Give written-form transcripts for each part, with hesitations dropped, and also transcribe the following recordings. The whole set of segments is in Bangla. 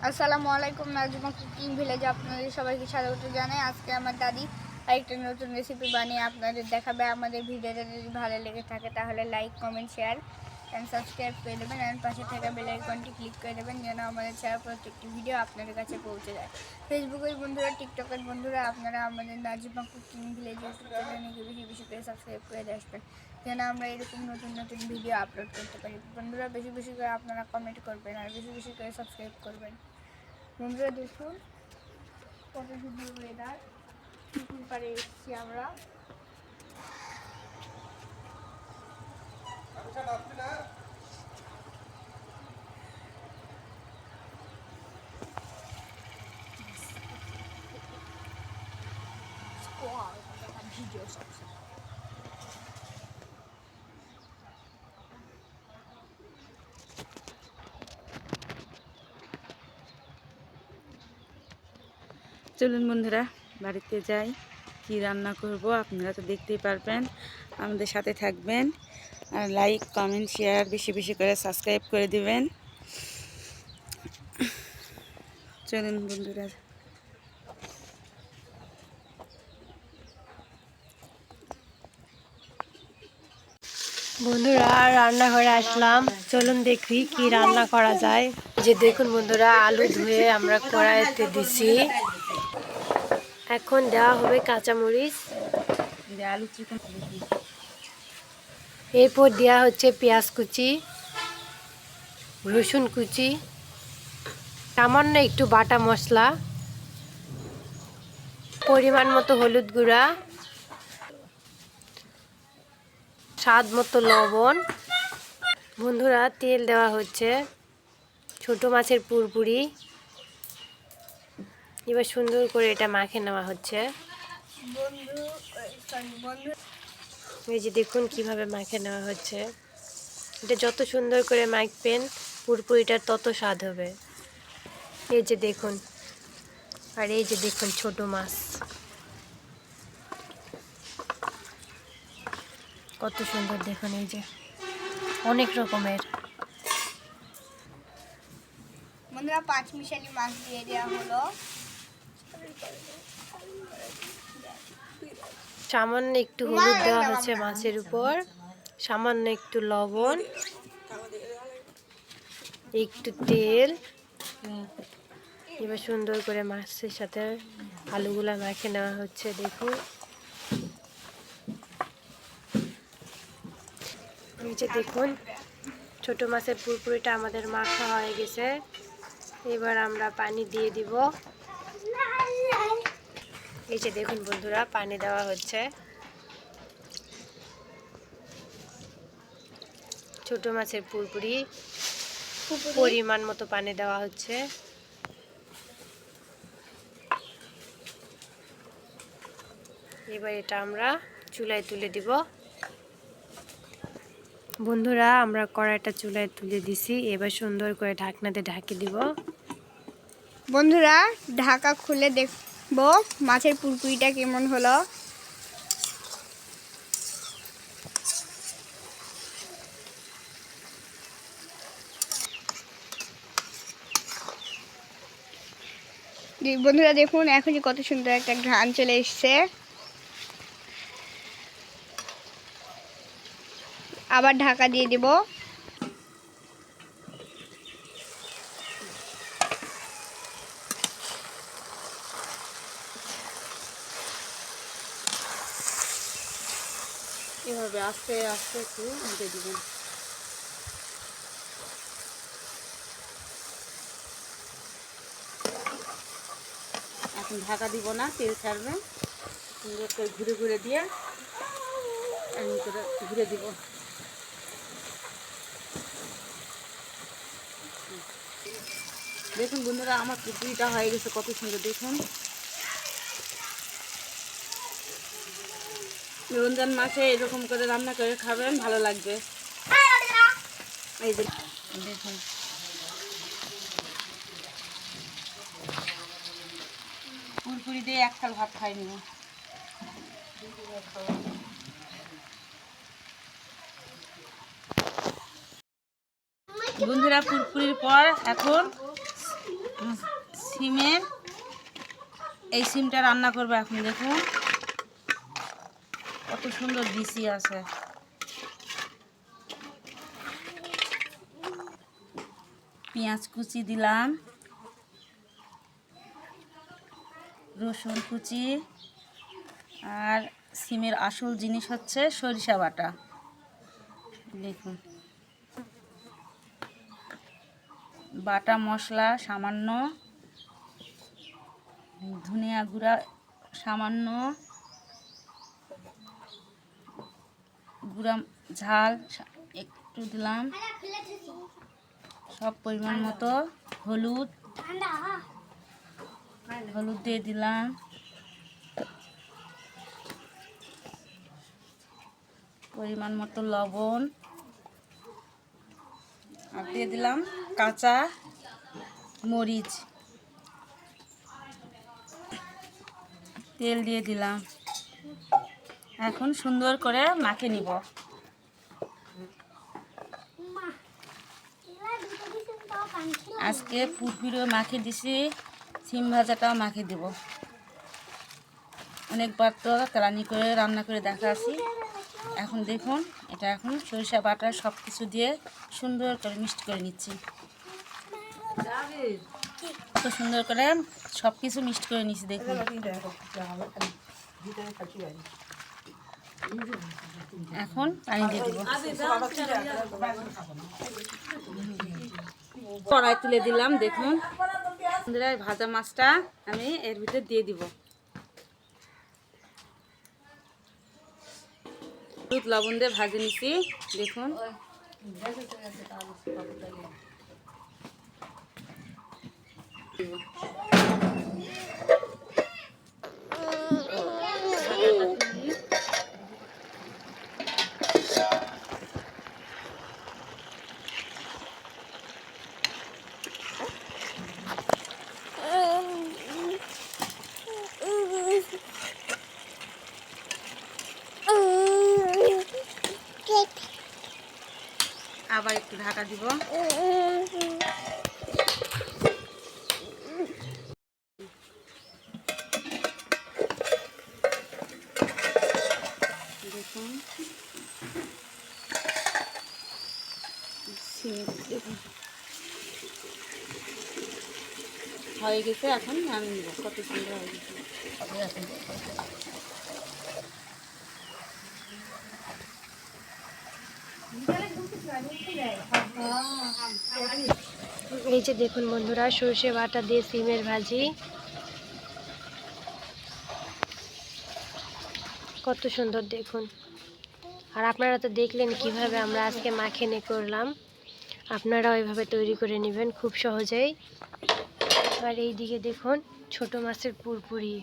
আসসালামু আলাইকুম, নাজমা কুকিং ভিলেজে আপনাদের সবাইকে স্বাগত জানাই। আজকে আমার দাদি একটা নতুন রেসিপি বানিয়ে আপনাদের দেখাবে। আমাদের ভিডিওটা যদি ভালো লেগে থাকে তাহলে like, comment, share and subscribe করে দেবেন, অ্যান্ড পাশে থাকা বেল আইকনটি ক্লিক করে দেবেন যেন আমাদের ছাড়া প্রত্যেকটি ভিডিও আপনাদের কাছে পৌঁছে যায়। ফেসবুকের বন্ধুরা, টিকটকের বন্ধুরা, আপনারা আমাদের নাজমা কুকিং ভিলেজ ইউটিউব চ্যানেলকে বেশি বেশি করে সাবস্ক্রাইব করে আসবেন যেন আমরা এরকম নতুন নতুন ভিডিও আপলোড করতে পারি। বন্ধুরা, বেশি বেশি করে আপনারা কমেন্ট করবেন আর বেশি বেশি করে সাবস্ক্রাইব করবেন। বন্ধুরা দেখুন কত সুন্দর ওয়েদার, পুকুর পাড়ে এসেছি আমরা। চলুন বন্ধুরা, বাড়িতে যাই। কি রান্না করব আপনারা তো দেখতেই পারবেন। আমাদের সাথে থাকবেন আর লাইক, কমেন্ট, শেয়ার বেশি বেশি করে সাবস্ক্রাইব করে দিবেন। চলুন বন্ধুরা। বন্ধুরা, রান্নাঘরে আসলাম। চলুন দেখি কি রান্না করা যায়। যে দেখুন বন্ধুরা, আলু ধুয়ে আমরা কড়াইতে দিছি। এখন দেওয়া হবে কাঁচামরিচ, আলু চিকেন, এরপর দেওয়া হচ্ছে পেঁয়াজ কুচি, রসুন কুচি, সামান্য একটু বাটা মশলা, পরিমাণ মতো হলুদ গুঁড়া, স্বাদ মতো লবণ। বন্ধুরা, তেল দেওয়া হচ্ছে, ছোট মাছের পুরপুরি। এবার সুন্দর করে এটা মাখে নেওয়া হচ্ছে। এই যে দেখুন কিভাবে মাখে নেওয়া হচ্ছে। এটা যত সুন্দর করে মাখবেন পুরপুরিটার তত স্বাদ হবে। এই যে দেখুন, আর এই যে দেখুন ছোট মাছ কত সুন্দর, দেখুন এই যে অনেক রকমের। বন্ধুরা, 5 মিশালি মাছ দিয়ে দেওয়া হলো। সামান্য একটু হলুদ দেওয়া হচ্ছে মাছের উপর, সামান্য একটু লবণ, একটু তেল। এবার সুন্দর করে মাছের সাথে আলুগুলা মাখে নেওয়া হচ্ছে। দেখুন এই যে দেখুন ছোট মাছের পুরপুরিটা আমাদের মাখা হয়ে গেছে। এবার আমরা পানি দিয়ে দিব। এই যে দেখুন বন্ধুরা, পানি দেওয়া হচ্ছে। ছোট মাছের পুরপুরি পরিমাণ মতো পানি দেওয়া হচ্ছে। এবার এটা আমরা চুলায় তুলে দিব। বন্ধুরা, আমরা কড়াইটা চুলায় তুলে দিছি। এবার সুন্দর করে ঢাকনাতে ঢাকি দিব। বন্ধুরা, ঢাকা খুলে দেখবো মাছের পুরপুরিটা কেমন হলো। বন্ধুরা দেখুন, এখনই কত সুন্দর একটা ঘ্রাণ চলে এসছে। আবার ঢাকা দিয়ে দিব। এভাবে আস্তে আস্তে একটু উল্টে দিবেন। এখন ঢাকা দিব না, তেল ছাড়বে। সুন্দর করে ঘুরে ঘুরে দিয়ে এমনি করে ঘুরে দিব। দেখুন বন্ধুরা, আমার পুকুরিটা হয়ে গেছে কত সুন্দর। দেখুন, রমজান মাসে এরকম করে রান্না করে খাবেন, ভালো লাগবে। এই যে দেখুন, পুরপুরি দিয়ে এক থাল ভাত খাই নিব। বন্ধুরা, পুরপুরির পর এখন সিমের এই সিমটা রান্না করবো এখন। দেখুন কত সুন্দর বিসি আছে। পেঁয়াজ কুচি দিলাম, রসুন কুচি, আর সিমের আসল জিনিস হচ্ছে সরিষা বাটা। দেখুন বাটা মশলা সামান্য, ধনিয়া গুঁড়া সামান্য, গুঁড়া ঝাল একটু দিলাম, সব পরিমাণ মতো হলুদ দিয়ে দিলাম, পরিমাণ মতো লবণ, আর দিয়ে দিলাম কাঁচা মরিচ, তেল দিয়ে দিলাম। এখন সুন্দর করে মাখে নিব। আজকে পুরপিরও মাখে দিছি, সিম ভাজাটাও মাখে দিব। অনেকবার তো কেরানি করে রান্না করে দেখাচ্ছি। এখন দেখুন এটা এখন সরিষা বাটা সব কিছু দিয়ে সুন্দর করে মিক্সড করে নিচ্ছি। তো সুন্দর করে সব কিছু মিক্সড করে নিচ্ছি। দেখুন এখন পানি দিয়ে দেবো। কড়াই তুলে দিলাম। দেখুন ভাজা মাছটা আমি এর ভিতরে দিয়ে দিব। হলুদ লবণ দিয়ে ভাজে নিচ্ছি। দেখুন আবার একটু ঢাকা দিব। দেখুন হয়ে গেছে, এখন আমি নিব। কত সুন্দর হয়ে গেছে। এই যে দেখুন বন্ধুরা, সর্ষে বাটা দিয়ে সিমের ভাজি কত সুন্দর দেখুন। আর আপনারা তো দেখলেন কিভাবে আমরা আজকে মাখিয়ে করলাম। আপনারা ওইভাবে তৈরি করে নেবেন খুব সহজেই। আর এই দিকে দেখুন ছোট মাছের পুরপুরি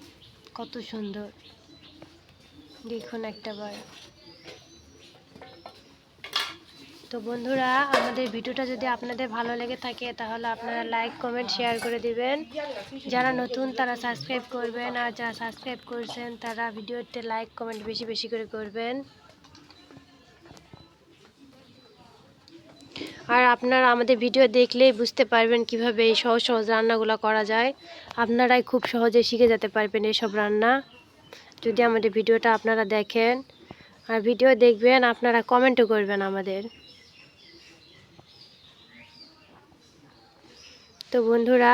কত সুন্দর দেখুন একটাবার। তো বন্ধুরা, আমাদের ভিডিওটা যদি আপনাদের ভালো লেগে থাকে তাহলে আপনারা লাইক কমেন্ট শেয়ার করে দিবেন। যারা নতুন তারা সাবস্ক্রাইব করবেন, আর যারা সাবস্ক্রাইব করছেন তারা ভিডিওতে লাইক কমেন্ট বেশি বেশি করে করবেন। আর আপনারা আমাদের ভিডিও দেখলেই বুঝতে পারবেন কিভাবে এই সহজ সহজ রান্নাগুলো করা যায়। আপনারাই খুব সহজে শিখে যেতে পারবেন এইসব রান্না যদি আমাদের ভিডিওটা আপনারা দেখেন। আর ভিডিও দেখবেন, আপনারা কমেন্টও করবেন আমাদের। তো বন্ধুরা,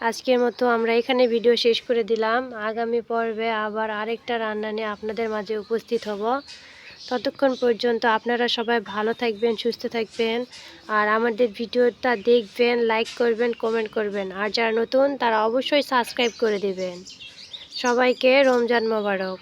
আজকের মতো আমরা এখানে ভিডিও শেষ করে দিলাম। আগামী পর্বে আবার আরেকটা রান্না নিয়ে আপনাদের মাঝে উপস্থিত হব। ততক্ষণ পর্যন্ত আপনারা সবাই ভালো থাকবেন, সুস্থ থাকবেন। আর আমাদের ভিডিওটা দেখবেন, লাইক করবেন, কমেন্ট করবেন। আর যারা নতুন তারা অবশ্যই সাবস্ক্রাইব করে দেবেন। সবাইকে রমজান মোবারক।